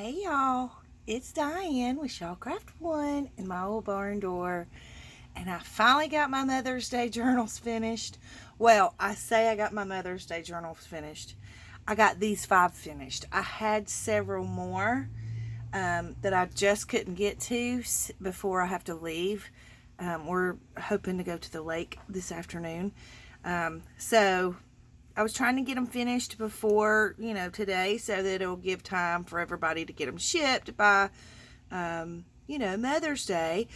Hey y'all, it's Diane with Shawcraft One in my old barn door, and I finally got my Mother's Day journals finished. Well, I say I got my Mother's Day journals finished. I got these 5 finished. I had several more that I just couldn't get to before I have to leave. We're hoping to go to the lake this afternoon. So I was trying to get them finished before, today so that it'll give time for everybody to get them shipped by, Mother's Day.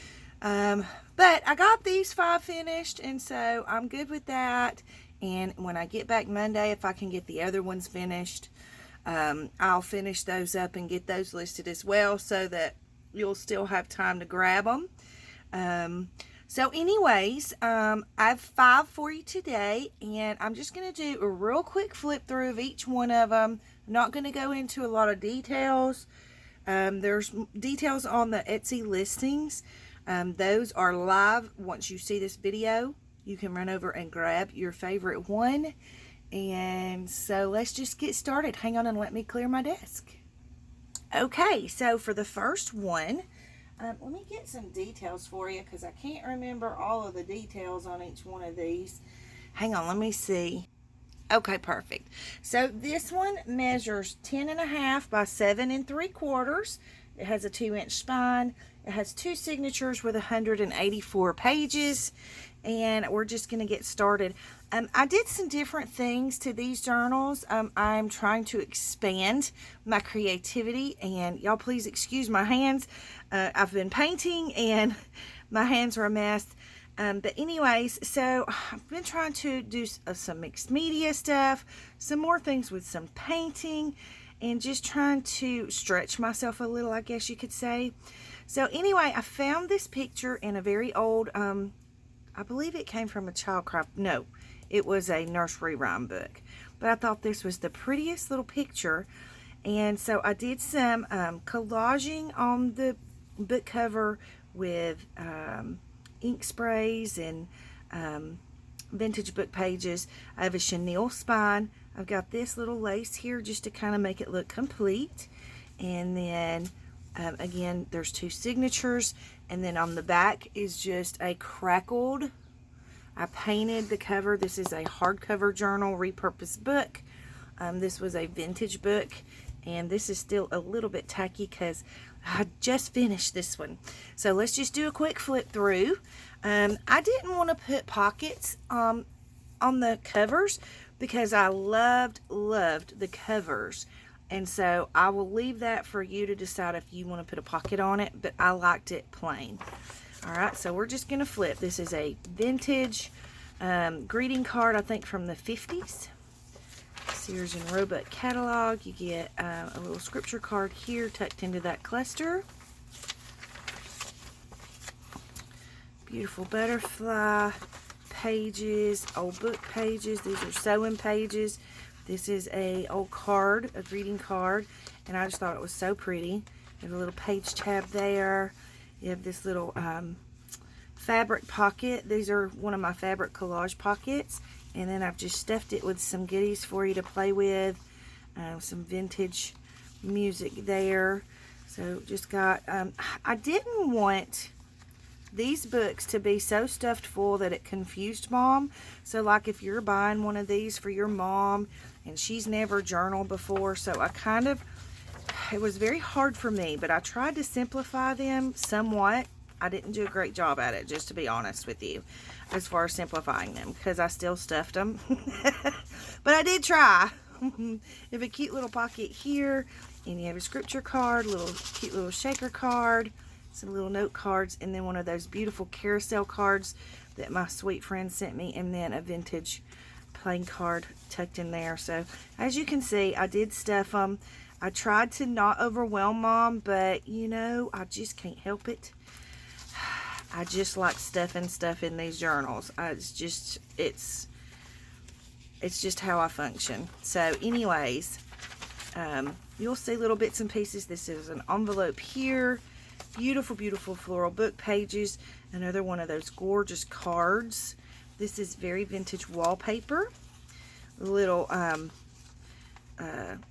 But I got these 5 finished, and so I'm good with that. And when I get back Monday, if I can get the other ones finished, I'll finish those up and get those listed as well so that you'll still have time to grab them. So anyways, I have 5 for you today, and I'm just going to do a real quick flip through of each one of them. I'm not going to go into a lot of details. There's details on the Etsy listings. Those are live. Once you see this video, you can run over and grab your favorite one. And so let's just get started. Hang on and let me clear my desk. Okay, so for the first one, let me get some details for you because I can't remember all of the details on each one of these. Hang on, let me see. Okay, perfect. So this one measures 10.5 by 7 3/4. It has a 2-inch spine. It has 2 signatures with 184 pages. And we're just going to get started. I did some different things to these journals. I'm trying to expand my creativity, and y'all please excuse my hands. I've been painting and my hands are a mess. But anyways, so I've been trying to do some mixed media stuff, some more things with some painting, and just trying to stretch myself a little, I guess you could say. So anyway, I found this picture in a very old, I believe it came from a no, it was a nursery rhyme book. But I thought this was the prettiest little picture. And so I did some collaging on the book cover with ink sprays and vintage book pages. I have a chenille spine. I've got this little lace here just to kind of make it look complete. And then again, there's 2 signatures, and then on the back is just a crackled. I painted the cover. This is a hardcover journal, repurposed book. This was a vintage book, and this is still a little bit tacky because I just finished this one. So let's just do a quick flip through. I didn't want to put pockets on the covers because I loved the covers. And so I will leave that for you to decide if you want to put a pocket on it, but I liked it plain. All right, so we're just going to flip. This is a vintage greeting card, I think from the 50s. Sears and Roebuck catalog. You get a little scripture card here tucked into that cluster. Beautiful butterfly pages, old book pages. These are sewing pages. This is a old card, a greeting card, and I just thought it was so pretty. There's a little page tab there. You have this little fabric pocket. These are one of my fabric collage pockets, and then I've just stuffed it with some goodies for you to play with. Some vintage music there. So just got, I didn't want these books to be so stuffed full that it confused Mom. So like if you're buying one of these for your mom and she's never journaled before, so it was very hard for me, but I tried to simplify them somewhat. I didn't do a great job at it, just to be honest with you, as far as simplifying them, because I still stuffed them. But I did try. You have a cute little pocket here, and you have a scripture card, cute little shaker card, some little note cards, and then one of those beautiful carousel cards that my sweet friend sent me, and then a vintage plain card tucked in there. So as you can see, I did stuff them. I tried to not overwhelm Mom, but I just can't help it. I just like stuffing stuff in these journals. It's just how I function. So anyways, you'll see little bits and pieces. This is an envelope here. Beautiful, beautiful floral book pages. Another one of those gorgeous cards. This is very vintage wallpaper. Little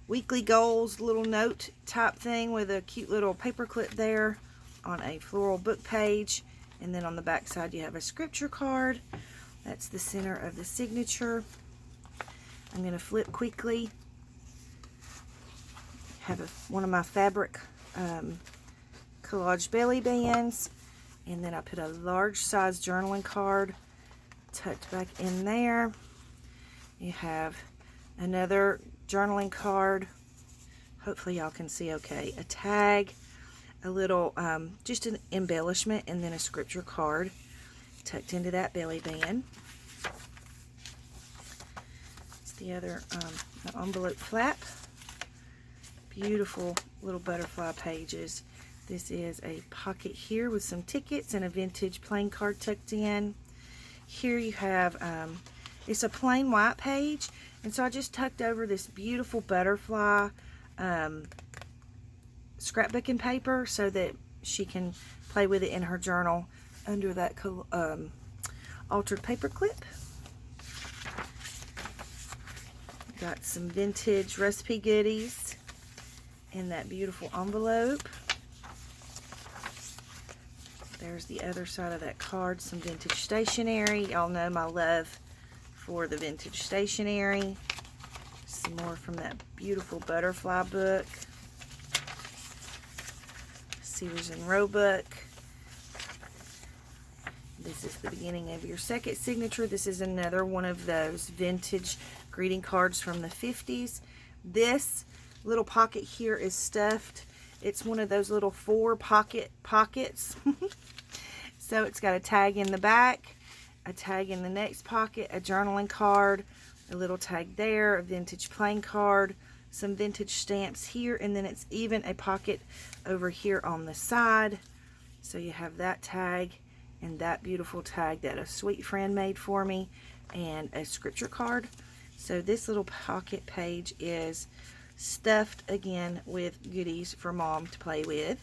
weekly goals little note type thing with a cute little paper clip there on a floral book page. And then on the back side you have a scripture card. That's the center of the signature. I'm going to flip quickly. Have one of my fabric collage belly bands. And then I put a large size journaling card tucked back in there. You have another journaling card. Hopefully y'all can see okay. A tag, a little, just an embellishment, and then a scripture card tucked into that belly band. It's the other the envelope flap. Beautiful little butterfly pages. This is a pocket here with some tickets and a vintage plain card tucked in. Here you have, it's a plain white page, and so I just tucked over this beautiful butterfly scrapbooking paper so that she can play with it in her journal under that altered paper clip. Got some vintage recipe goodies in that beautiful envelope. There's the other side of that card, some vintage stationery. Y'all know my love for the vintage stationery. Some more from that beautiful butterfly book. Sears and Roebuck. This is the beginning of your second signature. This is another one of those vintage greeting cards from the 50s. This little pocket here is stuffed. It's one of those little 4 pockets. So it's got a tag in the back, a tag in the next pocket, a journaling card, a little tag there, a vintage plain card, some vintage stamps here, and then it's even a pocket over here on the side. So you have that tag and that beautiful tag that a sweet friend made for me, and a scripture card. So this little pocket page is stuffed again with goodies for mom to play with.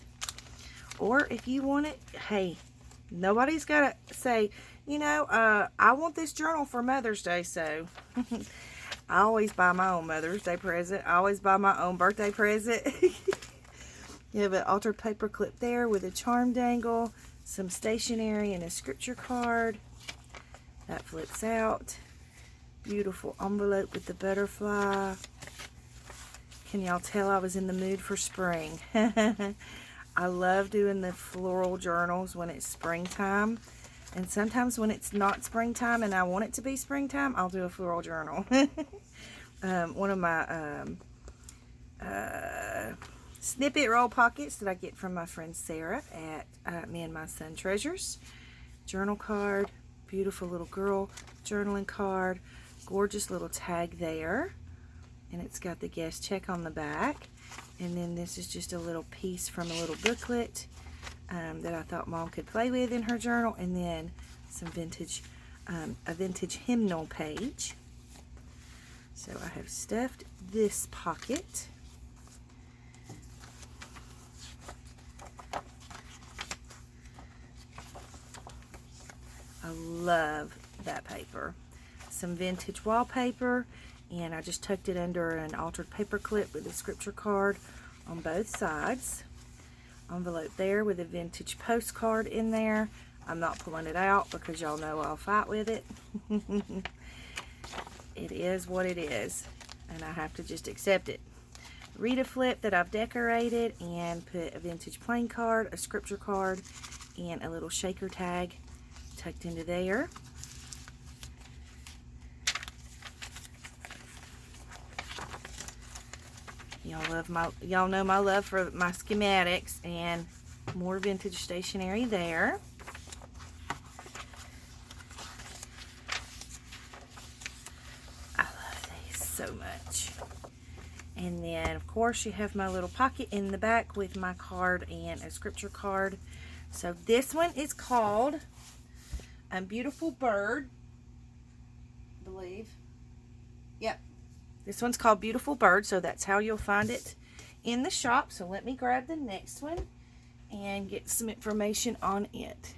Or if you want it, hey, nobody's got to say, you know, I want this journal for Mother's Day, so I always buy my own Mother's Day present. I always buy my own birthday present. You have an altered paper clip there with a charm dangle, some stationery, and a scripture card. That flips out. Beautiful envelope with the butterfly. Can y'all tell I was in the mood for spring? I love doing the floral journals when it's springtime. And sometimes when it's not springtime and I want it to be springtime, I'll do a floral journal. One of my snippet roll pockets that I get from my friend Sarah at Me and My Son Treasures. Journal card, beautiful little girl journaling card, gorgeous little tag there. And it's got the guest check on the back. And then this is just a little piece from a little booklet that I thought mom could play with in her journal. And then some vintage, a vintage hymnal page. So I have stuffed this pocket. I love that paper. Some vintage wallpaper. And I just tucked it under an altered paper clip with a scripture card on both sides. Envelope there with a vintage postcard in there. I'm not pulling it out because y'all know I'll fight with it. It is what it is, and I have to just accept it. Read a flip that I've decorated and put a vintage plain card, a scripture card, and a little shaker tag tucked into there. Y'all know my love for my schematics, and more vintage stationery there. I love these so much. And then of course you have my little pocket in the back with my card and a scripture card. So this one is called Beautiful Bird, I believe. Yep. This one's called Beautiful Bird, so that's how you'll find it in the shop. So let me grab the next one and get some information on it.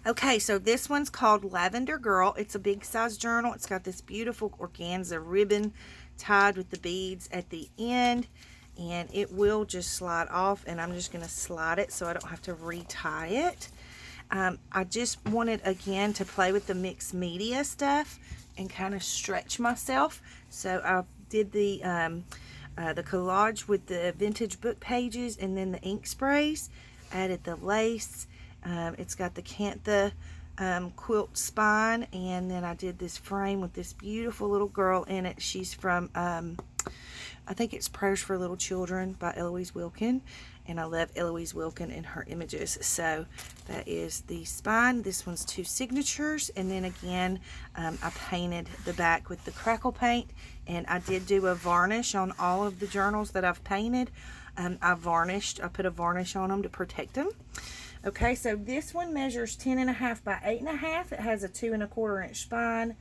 Okay, so this one's called Lavender Girl. It's a big size journal. It's got this beautiful organza ribbon tied with the beads at the end, and it will just slide off, and I'm just going to slide it so I don't have to retie it. I just wanted again to play with the mixed media stuff and kind of stretch myself, so I did the collage with the vintage book pages and then the ink sprays. Added the lace. It's got the Cantha quilt spine, and then I did this frame with this beautiful little girl in it. She's from I think it's Prayers for Little Children by Eloise Wilkin, and I love Eloise Wilkin and her images. So that is the spine. This one's 2 signatures, and then again I painted the back with the crackle paint, and I did do a varnish on all of the journals that I've painted. I put a varnish on them to protect them. Okay, so this one measures 10.5 by 8.5. It has a 2 1/4 inch spine,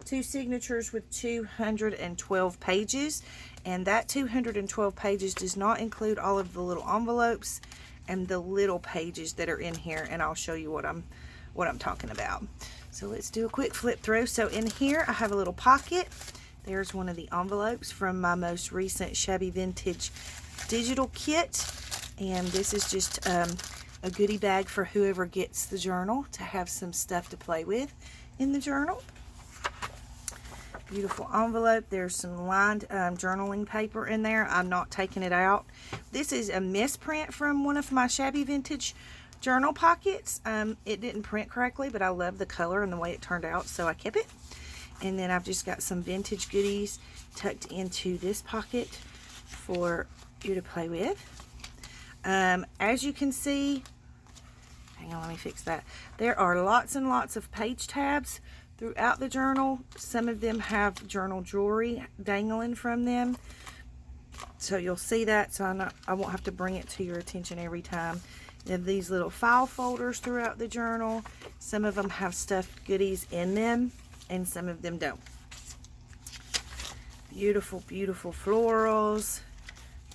2 signatures with 212 pages, and that 212 pages does not include all of the little envelopes and the little pages that are in here, and I'll show you what I'm talking about. So let's do a quick flip through. So in here I have a little pocket. There's one of the envelopes from my most recent Shabby Vintage digital kit, and this is just a goodie bag for whoever gets the journal to have some stuff to play with in the journal. Beautiful envelope. There's some lined journaling paper in there. I'm not taking it out. This is a misprint from one of my Shabby Vintage journal pockets. It didn't print correctly, but I love the color and the way it turned out, so I kept it. And then I've just got some vintage goodies tucked into this pocket for you to play with. As you can see, hang on, let me fix that. There are lots and lots of page tabs throughout the journal. Some of them have journal jewelry dangling from them, so you'll see that, so I won't have to bring it to your attention every time. You have these little file folders throughout the journal. Some of them have stuffed goodies in them, and some of them don't. Beautiful, beautiful florals.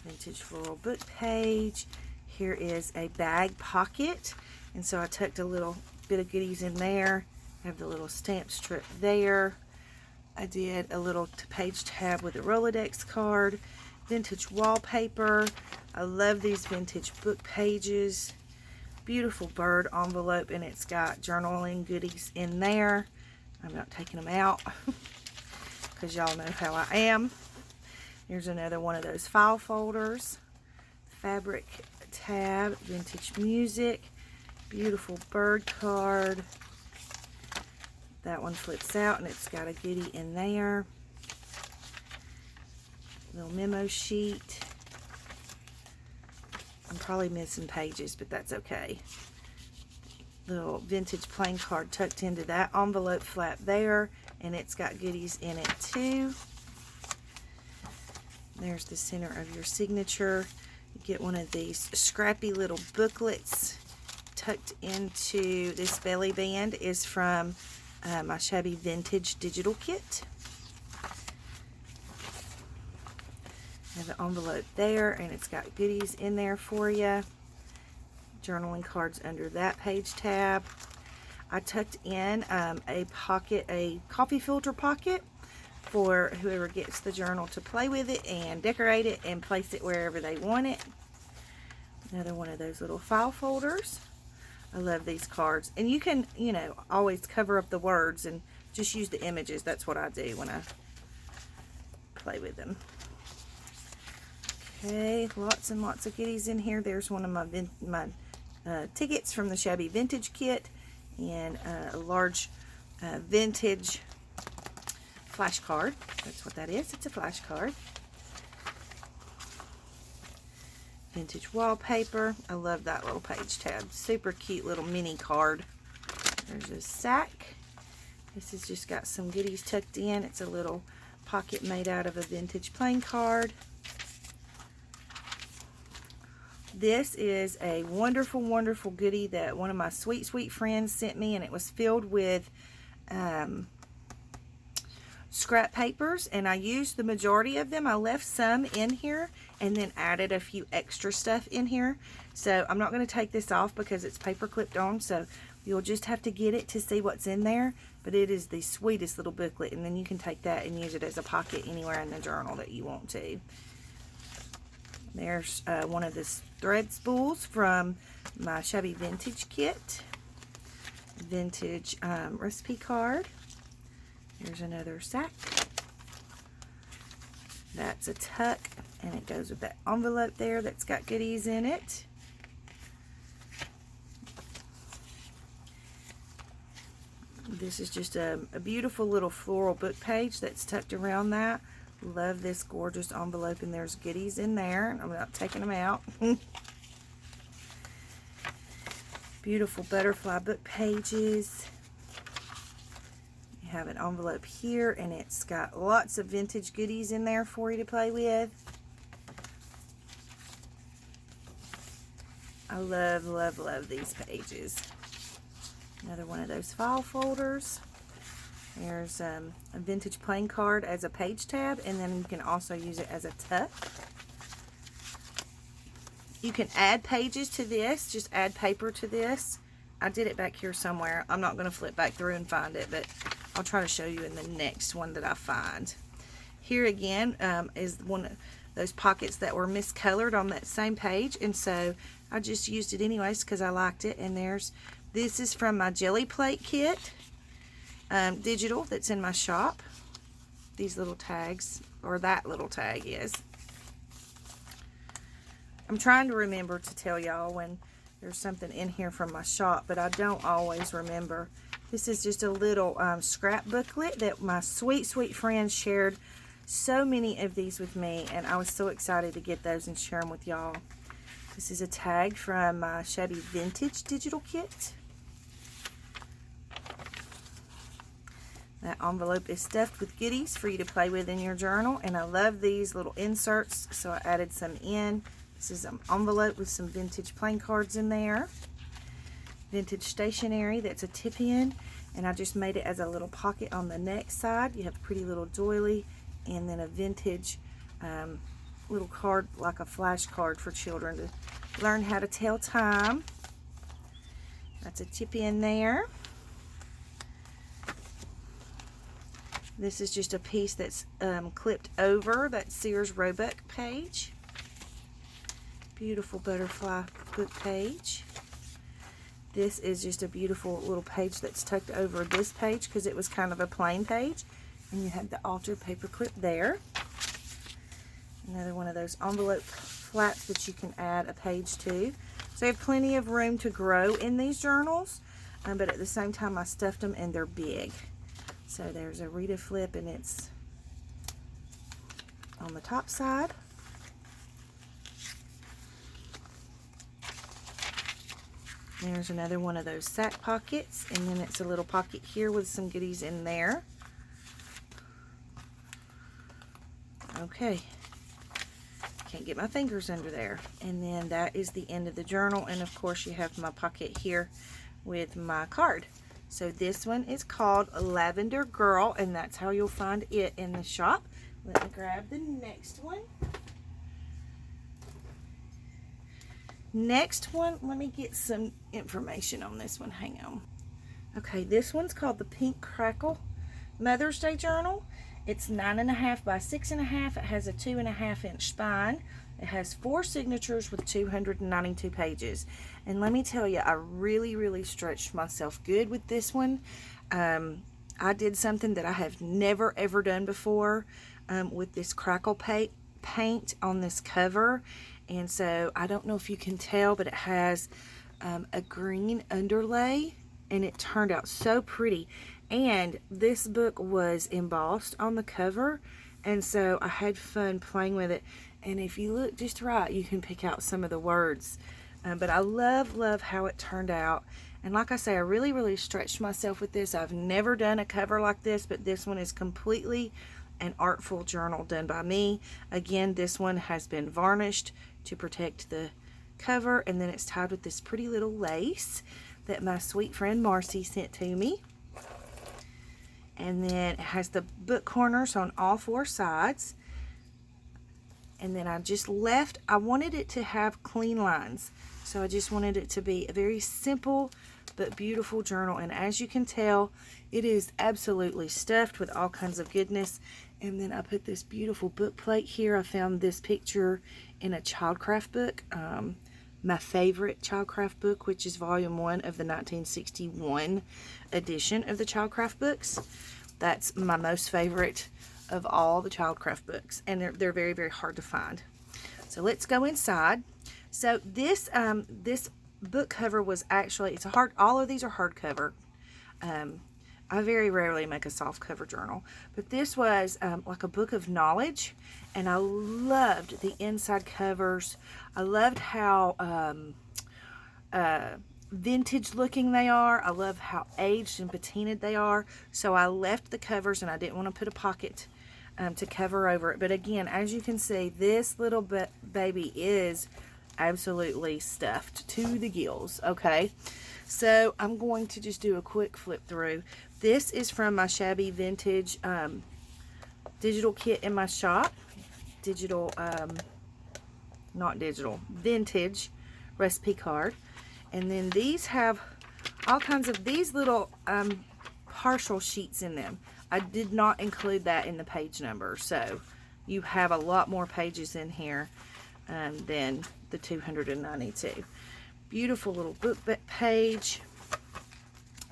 Vintage floral book page. Here is a bag pocket, and so I tucked a little bit of goodies in there. I have the little stamp strip there. I did a little page tab with a Rolodex card. Vintage wallpaper. I love these vintage book pages. Beautiful bird envelope, and it's got journaling goodies in there. I'm not taking them out because y'all know how I am. Here's another one of those file folders. Fabric tab, vintage music, beautiful bird card. That one flips out and it's got a goodie in there. Little memo sheet. I'm probably missing pages, but that's okay. Little vintage playing card tucked into that envelope flap there, and it's got goodies in it too. There's the center of your signature. You get one of these scrappy little booklets tucked into this belly band. Is from my Shabby Vintage digital kit. I have an envelope there, and it's got goodies in there for you. Journaling cards under that page tab. I tucked in a coffee filter pocket for whoever gets the journal to play with it and decorate it and place it wherever they want it. Another one of those little file folders. I love these cards. And you can, always cover up the words and just use the images. That's what I do when I play with them. Okay, lots and lots of goodies in here. There's one of my tickets from the Shabby Vintage kit, and a large vintage flash card. That's what that is. It's a flash card. Vintage wallpaper. I love that little page tab. Super cute little mini card. There's a sack. This has just got some goodies tucked in. It's a little pocket made out of a vintage playing card. This is a wonderful, wonderful goodie that one of my sweet, sweet friends sent me, and it was filled with scrap papers, and I used the majority of them. I left some in here and then added a few extra stuff in here. So I'm not going to take this off because it's paper clipped on. So You'll just have to get it to see what's in there, but it is the sweetest little booklet, and then you can take that and use it as a pocket anywhere in the journal that you want to. There's one of the thread spools from my Shabby Vintage kit. Vintage recipe card. There's another sack. That's a tuck, and it goes with that envelope there that's got goodies in it. This is just a beautiful little floral book page that's tucked around that. Love this gorgeous envelope, and there's goodies in there. I'm not taking them out. Beautiful butterfly book pages. You have an envelope here, and it's got lots of vintage goodies in there for you to play with. I love, love, love these pages. Another one of those file folders. There's a vintage playing card as a page tab, and then you can also use it as a tuck. You can add pages to this, just add paper to this. I did it back here somewhere. I'm not going to flip back through and find it, but I'll try to show you in the next one that I find. Here again is one of those pockets that were miscolored on that same page, and so I just used it anyways because I liked it. And this is from my Jelly Plate kit, digital, that's in my shop. These little tags, or that little tag is. I'm trying to remember to tell y'all when there's something in here from my shop, but I don't always remember. This is just a little scrap booklet that my sweet, sweet friends shared so many of these with me, and I was so excited to get those and share them with y'all. This is a tag from my Shabby Vintage digital kit. That envelope is stuffed with goodies for you to play with in your journal, and I love these little inserts, so I added some in. This is an envelope with some vintage playing cards in there. Vintage stationery, that's a tip-in, and I just made it as a little pocket on the neck side. You have a pretty little doily, and then a vintage little card, like a flash card for children to learn how to tell time. That's a tip-in there. This is just a piece that's clipped over that Sears Roebuck page. Beautiful butterfly book page. This is just a beautiful little page that's tucked over this page because it was kind of a plain page. And you have the altered paper clip there. Another one of those envelope flaps that you can add a page to. So you have plenty of room to grow in these journals, but at the same time I stuffed them and they're big. So there's a Rita flip, and it's on the top side. There's another one of those sack pockets, and then it's a little pocket here with some goodies in there. Okay, can't get my fingers under there. And then that is the end of the journal, and of course you have my pocket here with my card. So this one is called Lavender Girl, and that's how you'll find it in the shop. Let me grab the next one. Next one, let me get some information on this one. Hang on. Okay, this one's called the Pink Crackle Mother's Day Journal. It's 9.5 by 6.5. It has a 2.5 inch spine. It has 4 signatures with 292 pages. And let me tell you, I really, really stretched myself good with this one. I did something that I have never, ever done before with this crackle paint on this cover. And so I don't know if you can tell, but it has a green underlay, and it turned out so pretty. And this book was embossed on the cover, and so I had fun playing with it. And if you look just right, you can pick out some of the words. But I love, love how it turned out. And like I say, I really, really stretched myself with this. I've never done a cover like this, but this one is completely an artful journal done by me. Again, this one has been varnished to protect the cover, and then it's tied with this pretty little lace that my sweet friend Marcy sent to me. And then it has the book corners on all 4 sides. And then I wanted it to have clean lines. So I just wanted it to be a very simple but beautiful journal. And as you can tell, it is absolutely stuffed with all kinds of goodness. And then I put this beautiful book plate here. I found this picture in a Childcraft book, my favorite Childcraft book, which is volume 1 of the 1961 edition of the Childcraft books. That's my most favorite of all the Childcraft books, and they're very, very hard to find. So let's go inside. So this this book cover was actually, all of these are hardcover. I very rarely make a soft cover journal, but this was like a book of knowledge, and I loved the inside covers. I loved how vintage looking they are. I love how aged and patinaed they are. So I left the covers, and I didn't want to put a pocket to cover over it. But again, as you can see, this little baby is absolutely stuffed to the gills. Okay, so I'm going to just do a quick flip through. This is from my shabby vintage digital kit in my shop. Vintage recipe card. And then these have all kinds of these little partial sheets in them. I did not include that in the page number, so you have a lot more pages in here than the 292. Beautiful little book page.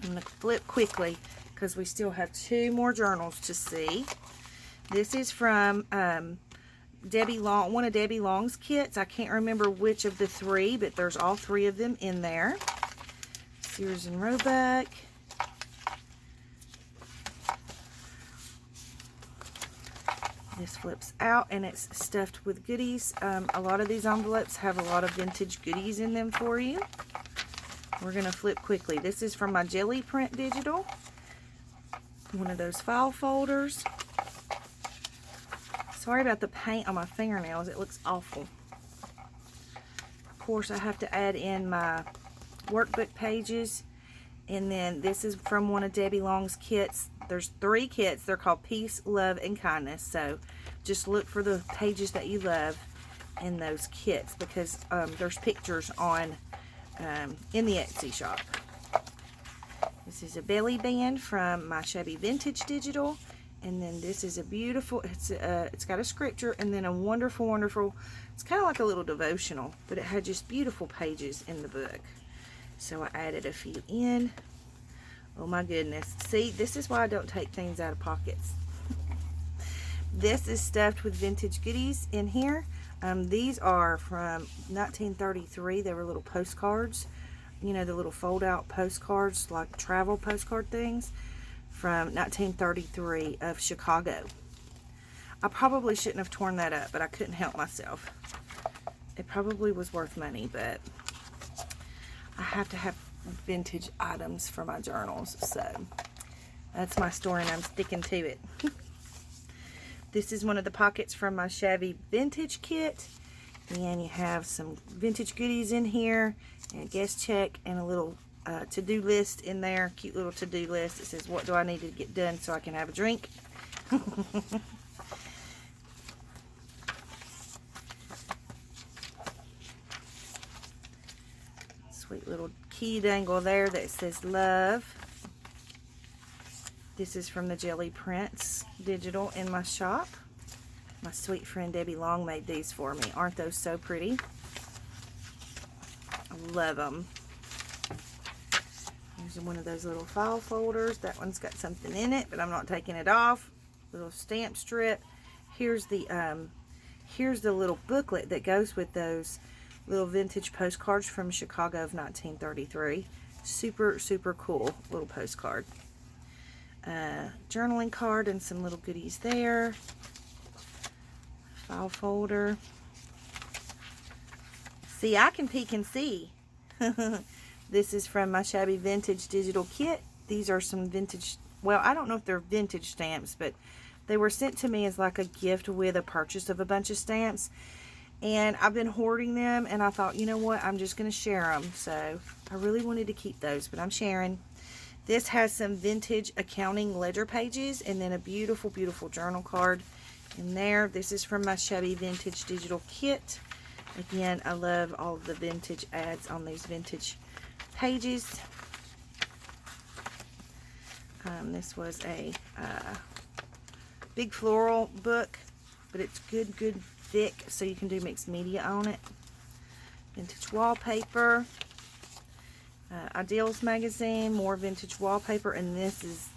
I'm going to flip quickly because we still have 2 more journals to see. This is from one of Debbie Long's kits. I can't remember which of the 3, but there's all 3 of them in there. Sears and Roebuck. This flips out, and it's stuffed with goodies. A lot of these envelopes have a lot of vintage goodies in them for you. We're going to flip quickly. This is from my Jelly Print Digital. One of those file folders. Sorry about the paint on my fingernails. It looks awful. Of course, I have to add in my workbook pages. And then this is from one of Debbie Long's kits. There's 3 kits. They're called Peace, Love, and Kindness. So just look for the pages that you love in those kits, because there's pictures on in the Etsy shop. This is a belly band from my Shabby Vintage Digital. And then this is a beautiful, it's got a scripture and then a wonderful, wonderful, it's kind of like a little devotional, but it had just beautiful pages in the book. So I added a few in. Oh my goodness. See, this is why I don't take things out of pockets. This is stuffed with vintage goodies in here. These are from 1933. They were little postcards. You know, the little fold-out postcards, like travel postcard things, from 1933 of Chicago. I probably shouldn't have torn that up, but I couldn't help myself. It probably was worth money, but I have to have vintage items for my journals, so that's my story and I'm sticking to it. This is one of the pockets from my Shabby Vintage kit, and you have some vintage goodies in here, and a guest check, and a little to-do list in there. Cute little to-do list. It says, what do I need to get done so I can have a drink? Sweet little key dangle there that says love. This is from the Jelly Prints Digital in my shop. My sweet friend Debbie Long made these for me. Aren't those so pretty? I love them. Here's one of those little file folders. That one's got something in it, but I'm not taking it off. Little stamp strip. Here's the little booklet that goes with those little vintage postcards from Chicago of 1933. Super, super cool little postcard. Journaling card and some little goodies there. File folder. See, I can peek and see. This is from my Shabby Vintage Digital kit. These are some vintage, well, I don't know if they're vintage stamps, but they were sent to me as like a gift with a purchase of a bunch of stamps. And I've been hoarding them, and I thought, you know what, I'm just going to share them. So I really wanted to keep those, but I'm sharing. This has some vintage accounting ledger pages, and then a beautiful, beautiful journal card in there. This is from my Shabby Vintage digital kit. Again, I love all of the vintage ads on these vintage pages. This was a big floral book, but it's good thick, so you can do mixed media on it. Vintage wallpaper. Ideals magazine, more vintage wallpaper, and this is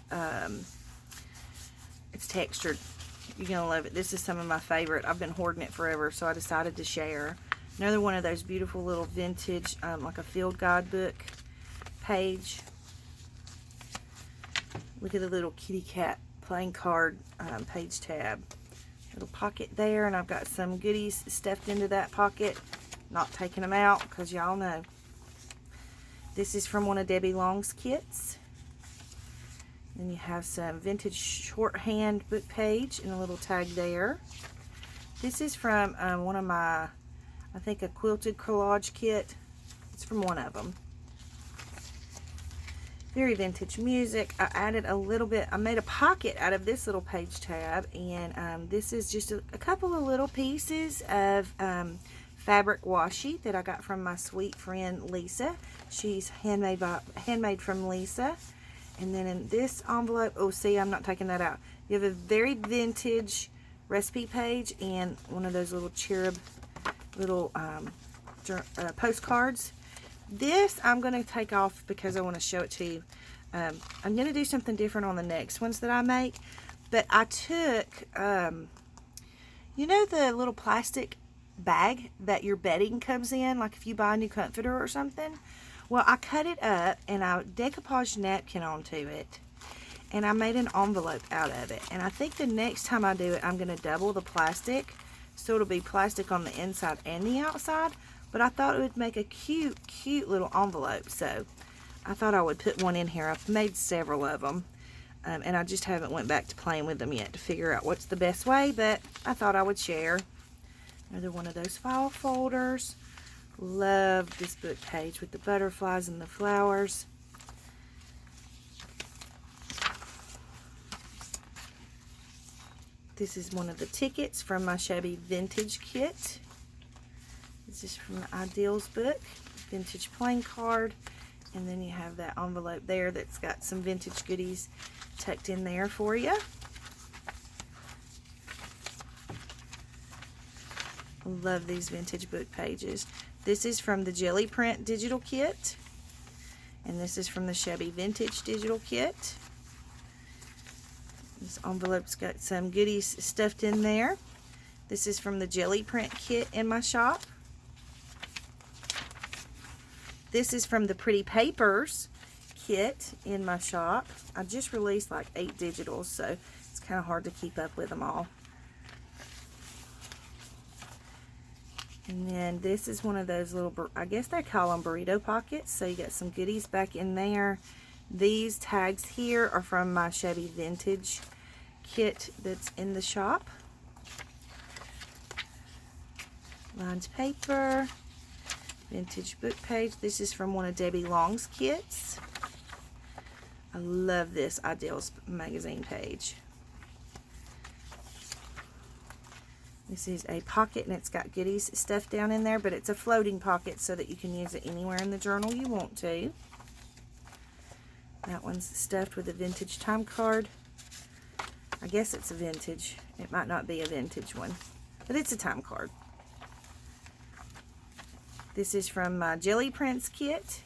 it's textured. You're gonna love it. This is some of my favorite. I've been hoarding it forever, so I decided to share. Another one of those beautiful little vintage, like a field guide book page. Look at the little kitty cat playing card page tab. Little pocket there, and I've got some goodies stuffed into that pocket. Not taking them out because y'all know. This is from one of Debbie Long's kits. Then you have some vintage shorthand book page and a little tag there. This is from one of my, I think, a quilted collage kit. It's from one of them. Very vintage music. I added a little bit, I made a pocket out of this little page tab, and this is just a couple of little pieces of fabric washi that I got from my sweet friend Lisa. She's handmade from Lisa. And then in this envelope, oh, see, I'm not taking that out. You have a very vintage recipe page and one of those little cherub little postcards. This I'm going to take off because I want to show it to you. I'm going to do something different on the next ones that I make. But I took, you know, the little plastic bag that your bedding comes in, like if you buy a new comforter or something? Well, I cut it up and I decoupaged napkin onto it, and I made an envelope out of it. And I think the next time I do it, I'm going to double the plastic, so it'll be plastic on the inside and the outside. But I thought it would make a cute little envelope, so I thought I would put one in here. I've made several of them, and I just haven't went back to playing with them yet to figure out what's the best way, but I thought I would share. Another one of those file folders. Love this book page with the butterflies and the flowers. This is one of the tickets from my Shabby Vintage kit. This is from the Ideals book. Vintage playing card. And then you have that envelope there that's got some vintage goodies tucked in there for you. Love these vintage book pages. This is from the Jelly Print digital kit, and this is from the Shabby Vintage digital kit. This envelope's got some goodies stuffed in there. This is from the Jelly Print kit in my shop. This is from the Pretty Papers kit in my shop. I just released like 8 digitals, so it's kind of hard to keep up with them all. And then this is one of those little, I guess they call them burrito pockets. So you got some goodies back in there. These tags here are from my Shabby Vintage kit that's in the shop. Lined paper. Vintage book page. This is from one of Debbie Long's kits. I love this Ideals magazine page. This is a pocket, and it's got goodies stuffed down in there, but it's a floating pocket so that you can use it anywhere in the journal you want to. That one's stuffed with a vintage time card. I guess it's a vintage. It might not be a vintage one, but it's a time card. This is from my Jelly Prints kit.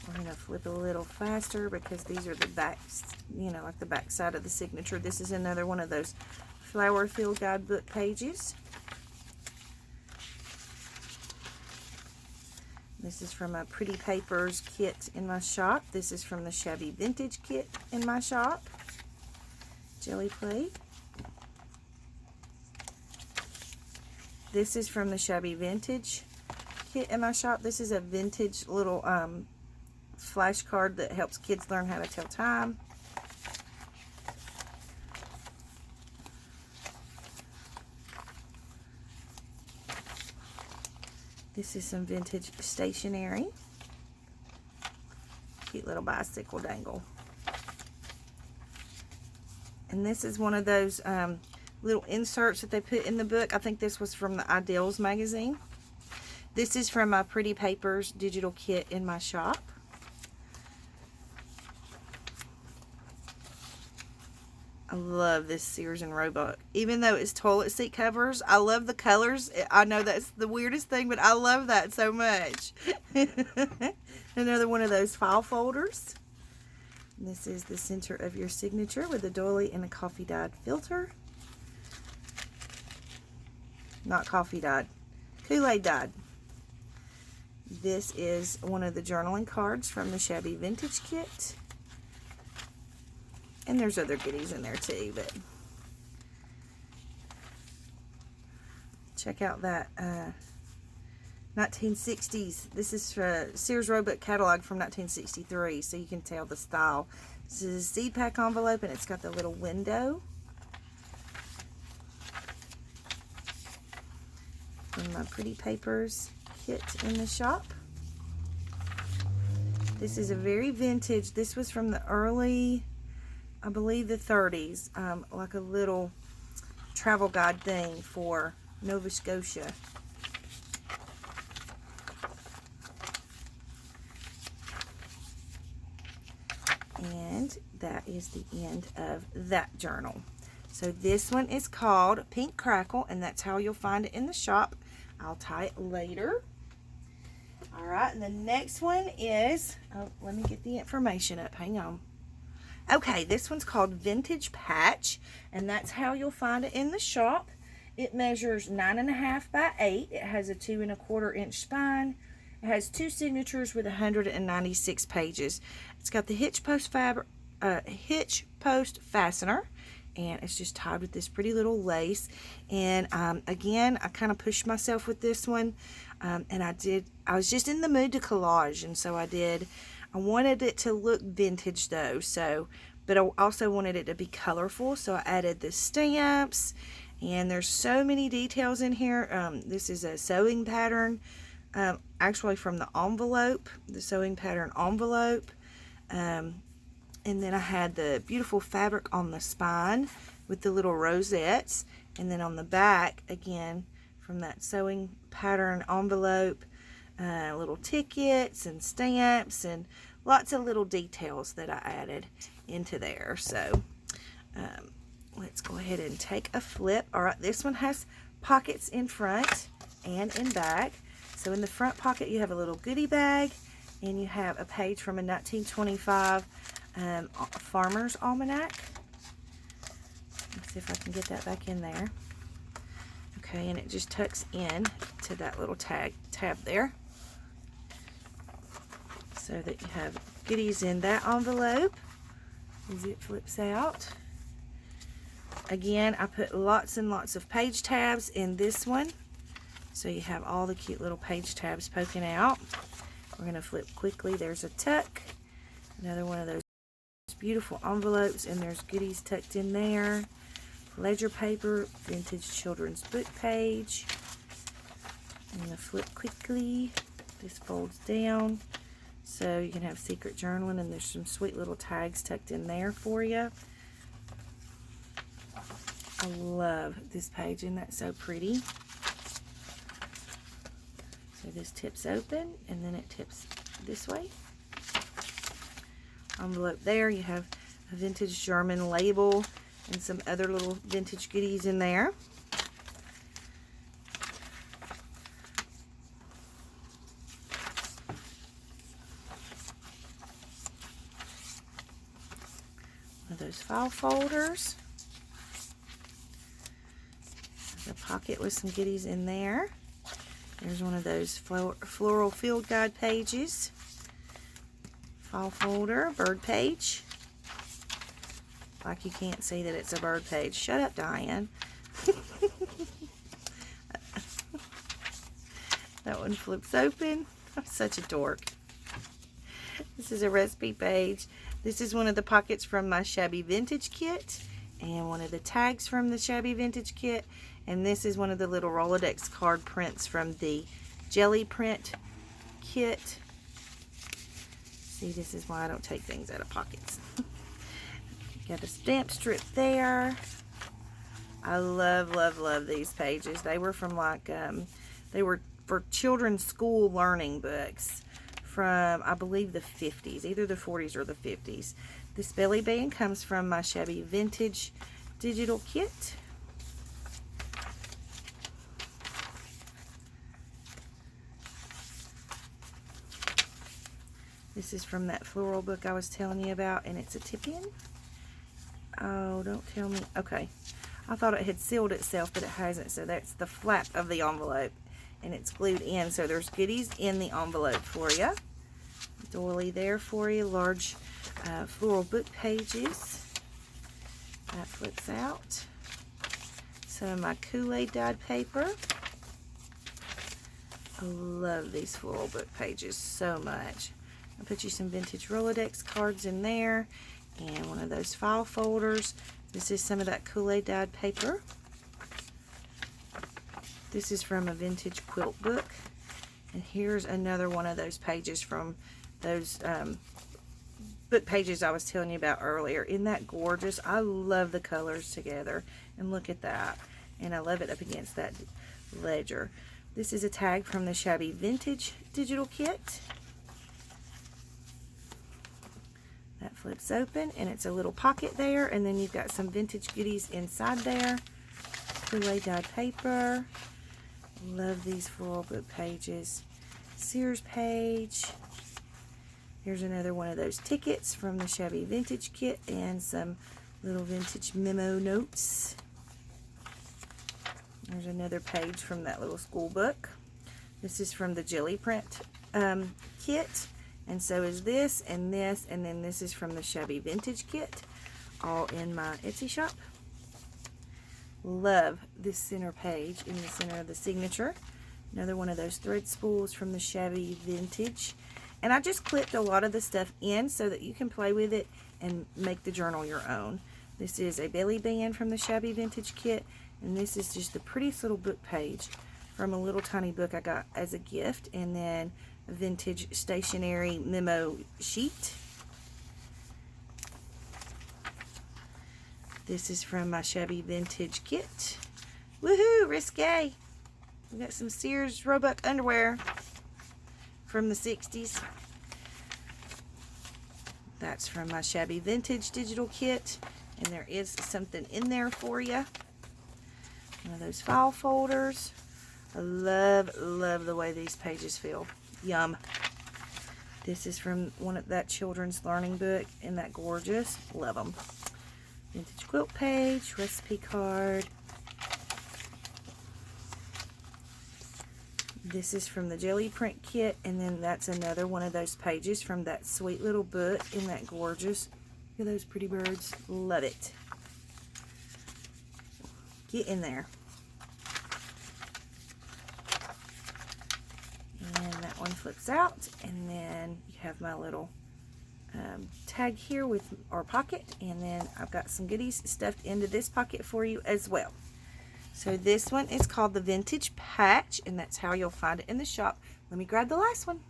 We're going to flip a little faster because these are the backs, you know, like the back side of the signature. This is another one of those flower field guidebook pages. This is from a Pretty Papers kit in my shop. This is from the Shabby Vintage kit in my shop. Jelly plate. This is from the Shabby Vintage kit in my shop. This is a vintage little flashcard that helps kids learn how to tell time. This is some vintage stationery. Cute little bicycle dangle. And this is one of those little inserts that they put in the book. I think this was from the Ideals magazine. This is from my Pretty Papers digital kit in my shop. I love this Sears and Roebuck. Even though it's toilet seat covers, I love the colors. I know that's the weirdest thing, but I love that so much. Another one of those file folders. This is the center of your signature with a doily and a coffee dyed filter. Not coffee dyed, Kool-Aid dyed. This is one of the journaling cards from the Shabby Vintage Kit. And there's other goodies in there too, but check out that 1960s. This is Sears Roebuck catalog from 1963, so you can tell the style. This is a seed pack envelope, and it's got the little window. From my Pretty Papers kit in the shop. This is a very vintage. This was from the early, I believe the 30s, like a little travel guide thing for Nova Scotia. And that is the end of that journal. So this one is called Pink Crackle, and that's how you'll find it in the shop. I'll tie it later. All right, and the next one is, oh, let me get the information up. Hang on. Okay, this one's called Vintage Patch, and that's how you'll find it in the shop. It measures 9.5 by 8. It has a 2 1/4 inch spine. It has 2 signatures with 196 pages. It's got the hitch post fastener, and it's just tied with this pretty little lace. And again, I kind of pushed myself with this one, and I was just in the mood to collage, and so I wanted it to look vintage though, but I also wanted it to be colorful, so I added the stamps, and there's so many details in here. This is a sewing pattern, actually from the envelope, the sewing pattern envelope. And then I had the beautiful fabric on the spine with the little rosettes, and then on the back, again, from that sewing pattern envelope, little tickets and stamps and lots of little details that I added into there. So let's go ahead and take a flip. All right, this one has pockets in front and in back. So in the front pocket you have a little goodie bag, and you have a page from a 1925 Farmer's Almanac. Let's see if I can get that back in there. Okay, and it just tucks in to that little tab there, so that you have goodies in that envelope as it flips out. Again, I put lots and lots of page tabs in this one, so you have all the cute little page tabs poking out. We're going to flip quickly. There's a tuck, another one of those beautiful envelopes, and there's goodies tucked in there. Ledger paper, vintage children's book page. I'm going to flip quickly. This folds down, so you can have secret journaling, and there's some sweet little tags tucked in there for you. I love this page, and that's so pretty. So this tips open, and then it tips this way. Envelope there, you have a vintage German label and some other little vintage goodies in there. One of those file folders. The pocket with some goodies in there. There's one of those floral field guide pages. File folder, bird page. Like you can't see that it's a bird page. Shut up, Diane. That one flips open. I'm such a dork. This is a recipe page. This is one of the pockets from my Shabby Vintage Kit, and one of the tags from the Shabby Vintage Kit. And this is one of the little Rolodex card prints from the Jelly Print Kit. See, this is why I don't take things out of pockets. Got a stamp strip there. I love, love, love these pages. They were from like, they were for children's school learning books from, I believe, the 50s, either the 40s or the 50s. This belly band comes from my Shabby Vintage digital kit. This is from that floral book I was telling you about, and it's a tip-in. Oh, don't tell me. Okay. I thought it had sealed itself, but it hasn't. So that's the flap of the envelope, and it's glued in. So there's goodies in the envelope for you. Doily there for you. Large floral book pages. That flips out. Some of my Kool-Aid dyed paper. I love these floral book pages so much. I'll put you some vintage Rolodex cards in there, and one of those file folders. This is some of that Kool-Aid dyed paper. This is from a vintage quilt book. And here's another one of those pages from those book pages I was telling you about earlier. Isn't that gorgeous? I love the colors together. And look at that. And I love it up against that ledger. This is a tag from the Shabby Vintage digital kit. That flips open, and it's a little pocket there, and then you've got some vintage goodies inside there. Kool-Aid dyed paper. Love these floral book pages. Sears page. Here's another one of those tickets from the Shabby Vintage kit, and some little vintage memo notes. There's another page from that little school book. This is from the Jelly Print kit. And so is this, and this, and then this is from the Shabby Vintage kit, all in my Etsy shop. Love this center page in the center of the signature. Another one of those thread spools from the Shabby Vintage. And I just clipped a lot of the stuff in so that you can play with it and make the journal your own. This is a belly band from the Shabby Vintage kit, and this is just the prettiest little book page from a little tiny book I got as a gift, and then a vintage stationery memo sheet. This is from my Shabby Vintage kit. Woohoo, risque. We got some Sears Roebuck underwear from the 60s. That's from my Shabby Vintage digital kit, and there is something in there for you. One of those file folders. I love, love the way these pages feel. Yum. This is from one of that children's learning book. Isn't that gorgeous? Love them. Vintage quilt page, recipe card. This is from the Jelly Print kit, and then that's another one of those pages from that sweet little book. Isn't that gorgeous? Look at those pretty birds. Love it. Get in there. And that one flips out, and then you have my little tag here with our pocket, and then I've got some goodies stuffed into this pocket for you as well. So this one is called the Vintage Patch, and that's how you'll find it in the shop. Let me grab the last one.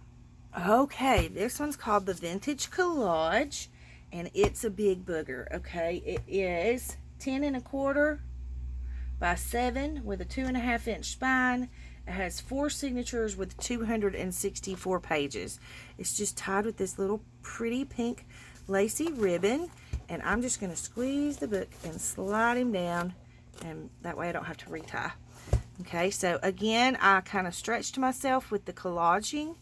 Okay, this one's called the Vintage Collage, and it's a big booger. Okay, it is 10 1/4 by 7 with a 2.5 inch spine. It has 4 signatures with 264 pages. It's just tied with this little pretty pink lacy ribbon, and I'm just going to squeeze the book and slide him down, and that way I don't have to retie. Okay, so again, I kind of stretched myself with the collaging,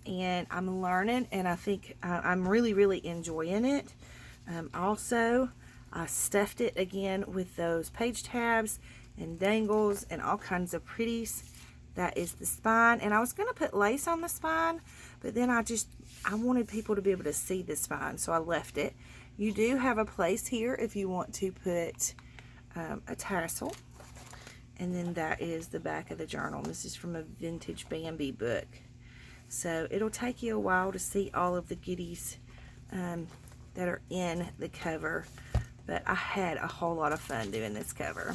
and I'm learning, and I think I'm really, really enjoying it. Also, I stuffed it again with those page tabs and dangles and all kinds of pretties. That is the spine, and I was going to put lace on the spine, but then I wanted people to be able to see the spine, so I left it. You do have a place here if you want to put a tassel, and then that is the back of the journal. This is from a vintage Bambi book, so it'll take you a while to see all of the goodies that are in the cover, but I had a whole lot of fun doing this cover.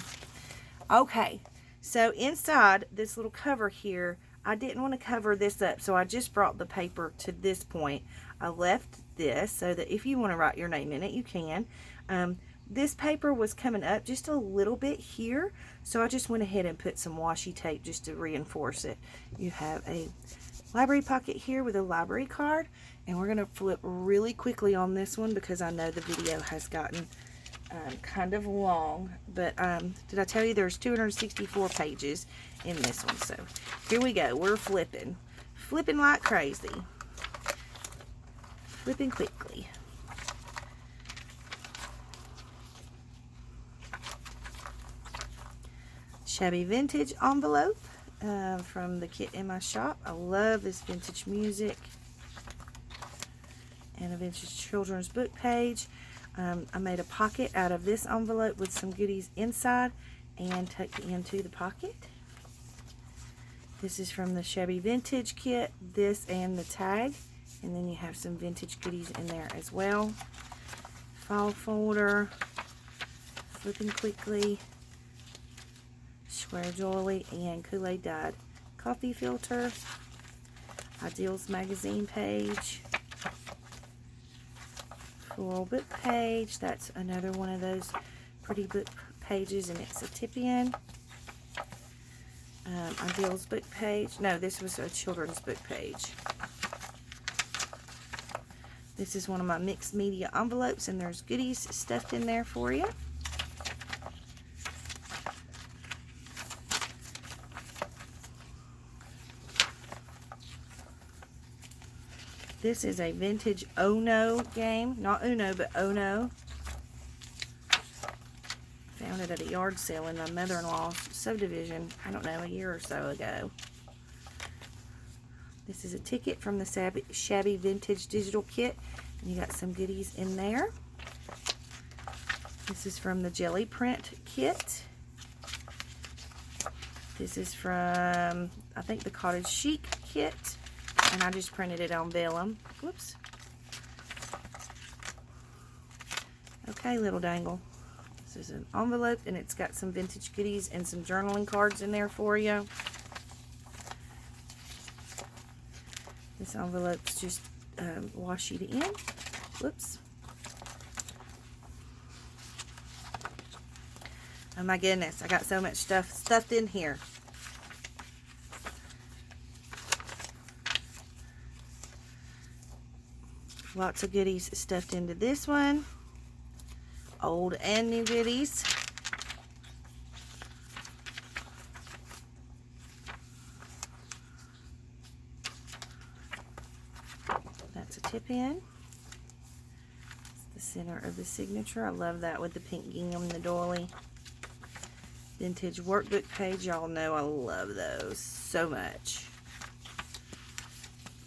Okay, so inside this little cover here, I didn't want to cover this up, so I just brought the paper to this point. I left this so that if you want to write your name in it, you can. This paper was coming up just a little bit here, so I just went ahead and put some washi tape just to reinforce it. You have a library pocket here with a library card, and we're going to flip really quickly on this one because I know the video has gotten kind of long, but did I tell you there's 264 pages in this one? So here we go. We're flipping like crazy, flipping quickly. Shabby Vintage envelope from the kit in my shop. I love this vintage music. And a vintage children's book page. I made a pocket out of this envelope with some goodies inside and tucked into the pocket. This is from the Shabby Vintage kit, this and the tag. And then you have some vintage goodies in there as well. File folder, flipping quickly, square doily, and Kool-Aid dyed coffee filter. Ideals magazine page. Floral book page. That's another one of those pretty book pages, and it's a tip-in. Ideals book page. No, this was a children's book page. This is one of my mixed media envelopes, and there's goodies stuffed in there for you. This is a vintage Ono game. Not Uno, but Ono. Found it at a yard sale in my mother-in-law's subdivision, I don't know, a year or so ago. This is a ticket from the Shabby Vintage digital kit. And you got some goodies in there. This is from the Jelly Print kit. This is from, I think, the Cottage Chic kit. And I just printed it on vellum. Whoops. Okay, little dangle. This is an envelope, and it's got some vintage goodies and some journaling cards in there for you. This envelope's just washi in. Whoops. Oh my goodness, I got so much stuff stuffed in here. Lots of goodies stuffed into this one. Old and new goodies. That's a tip-in. It's the center of the signature. I love that with the pink gingham and the doily. Vintage workbook page. Y'all know I love those so much.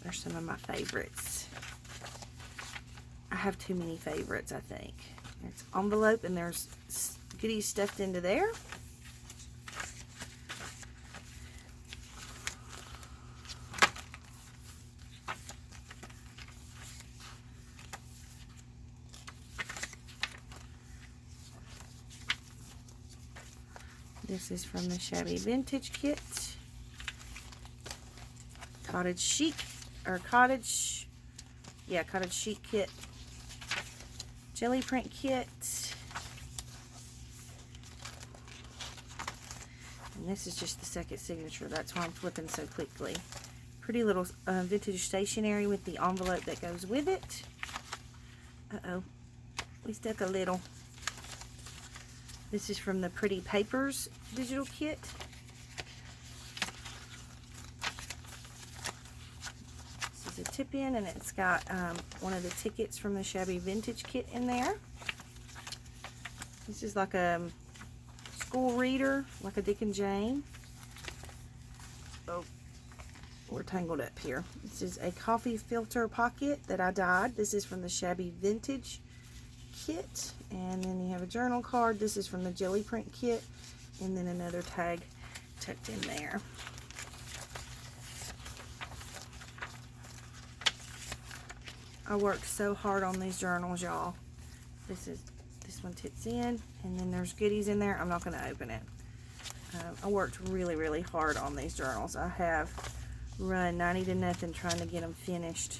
They're some of my favorites. I have too many favorites, I think. There's envelope, and there's goodies stuffed into there. This is from the Shabby Vintage kit. Cottage Chic, or Cottage, yeah, Cottage Chic kit. Jelly Print kit. And this is just the second signature. That's why I'm flipping so quickly. Pretty little vintage stationery with the envelope that goes with it. Uh-oh. We stuck a little. This is from the Pretty Papers digital kit. A tip-in, and it's got one of the tickets from the Shabby Vintage kit in there. This is like a school reader, like a Dick and Jane. Oh, we're tangled up here. This is a coffee filter pocket that I dyed. This is from the Shabby Vintage kit. And then you have a journal card. This is from the Jelly Print kit. And then another tag tucked in there. I worked so hard on these journals, y'all. This one tips in, and then there's goodies in there. I'm not going to open it. I worked really, really hard on these journals. I have run 90 to nothing trying to get them finished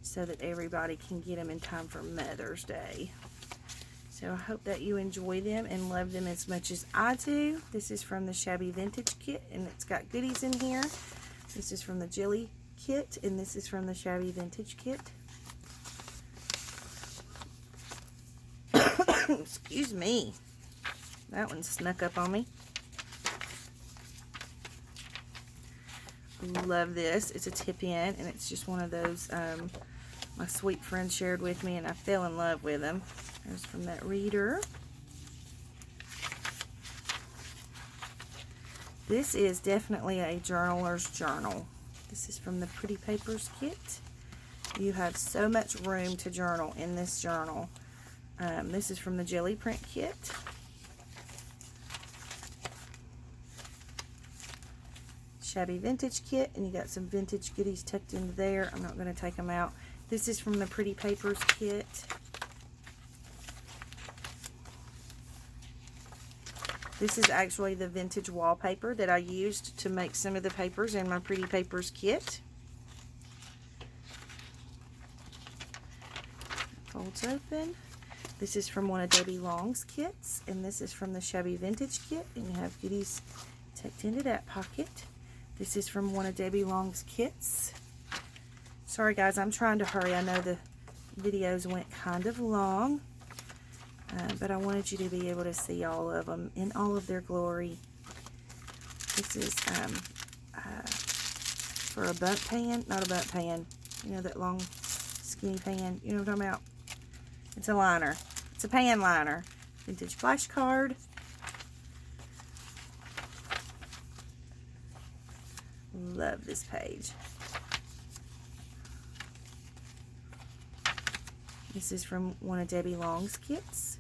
so that everybody can get them in time for Mother's Day. So I hope that you enjoy them and love them as much as I do. This is from the Shabby Vintage Kit, and it's got goodies in here. This is from the Jelly Kit, and this is from the Shabby Vintage Kit. Excuse me. That one snuck up on me. Love this. It's a tip-in, and it's just one of those my sweet friend shared with me, and I fell in love with them. There's from that reader. This is definitely a journaler's journal. This is from the Pretty Papers Kit. You have so much room to journal in this journal. This is from the Jelly Print Kit. Shabby Vintage Kit, and you got some vintage goodies tucked into there. I'm not going to take them out. This is from the Pretty Papers Kit. This is actually the vintage wallpaper that I used to make some of the papers in my Pretty Papers Kit. Folds open. This is from one of Debbie Long's kits, and this is from the Shabby Vintage Kit, and you have goodies tucked into that pocket. This is from one of Debbie Long's kits. Sorry guys, I'm trying to hurry. I know the videos went kind of long, but I wanted you to be able to see all of them in all of their glory. This is for a bump pan, not a bump pan, you know, that long skinny pan, you know what I'm talking about? It's a liner. It's a pan liner. Vintage flashcard. Love this page. This is from one of Debbie Long's kits.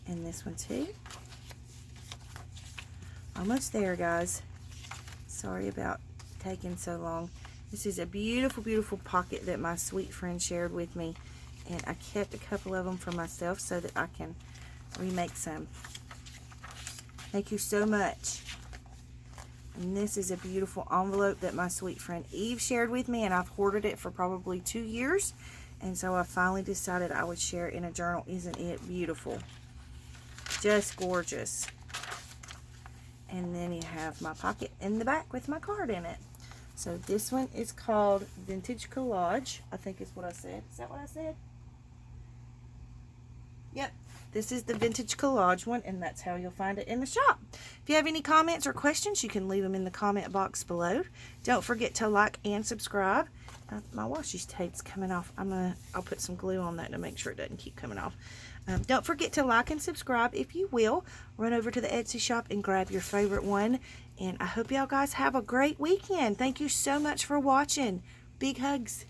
And this one too. Almost there, guys. Sorry about taking so long. This is a beautiful, beautiful pocket that my sweet friend shared with me. And I kept a couple of them for myself so that I can remake some. Thank you so much. And this is a beautiful envelope that my sweet friend Eve shared with me, and I've hoarded it for probably 2 years. And so I finally decided I would share it in a journal. Isn't it beautiful? Just gorgeous. And then you have my pocket in the back with my card in it. So this one is called Vintage Collage, I think is what I said. Is that what I said? Yep. This is the Vintage Collage one, and that's how you'll find it in the shop. If you have any comments or questions, you can leave them in the comment box below. Don't forget to like and subscribe. My washi tape's coming off. I'll put some glue on that to make sure it doesn't keep coming off. Don't forget to like and subscribe if you will. Run over to the Etsy shop and grab your favorite one. And I hope y'all guys have a great weekend. Thank you so much for watching. Big hugs.